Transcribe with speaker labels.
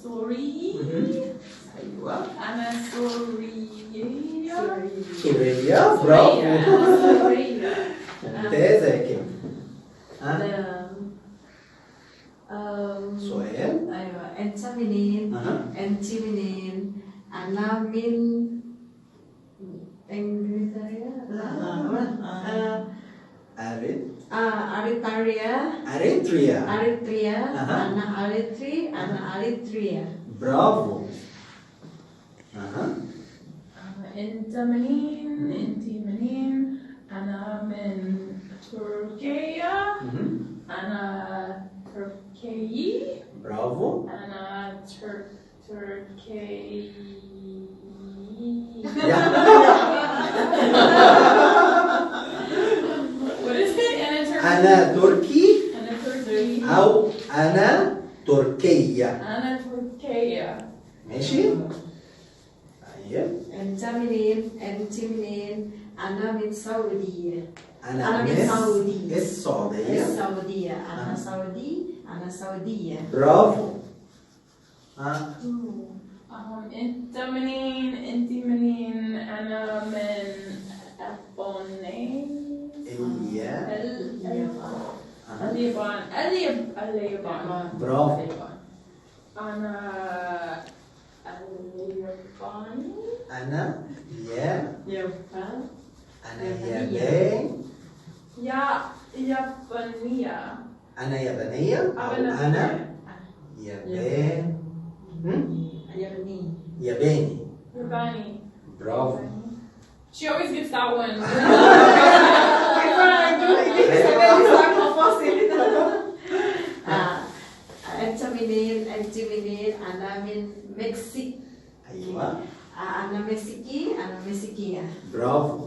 Speaker 1: سوري.
Speaker 2: أيوة.
Speaker 1: أنا سورية.
Speaker 2: سورية. برافو.
Speaker 1: سورية.
Speaker 2: ممتازة يا كيم. سؤال.
Speaker 3: أيوة. أنت منين؟ أنت منين؟ أنا من إنجلترا.
Speaker 2: أريتريا.
Speaker 3: أنا أريتريا.
Speaker 2: برافو.
Speaker 1: أنت منين؟ أنت منين؟ أنا من تركيا. أنا تركي.
Speaker 2: برافو.
Speaker 1: أنا تركي. What is it?
Speaker 2: أنا تركي.
Speaker 1: أنا تركي.
Speaker 2: أو أنا تركية.
Speaker 1: أنا تركية.
Speaker 2: ماشي؟ طيب.
Speaker 3: أنت منين؟ أنت منين؟ أنا من السعودية.
Speaker 2: أنا
Speaker 3: من السعودية.
Speaker 2: السعودية.
Speaker 3: أنا سعودي. أنا سعودية.
Speaker 2: برافو.
Speaker 1: أنت منين؟ أنت منين؟ أنا من اليابان.
Speaker 2: برافو.
Speaker 1: أنا الياباني.
Speaker 2: أنا
Speaker 3: يابان.
Speaker 1: يابانية.
Speaker 2: أنا يابانية أو أنا ياباني. برافو.
Speaker 1: She always gets that one.
Speaker 3: أنت منين؟ أنت منين؟ أنا من مكسيك.
Speaker 2: أيوة.
Speaker 3: أنا مكسيكية.
Speaker 2: برافو.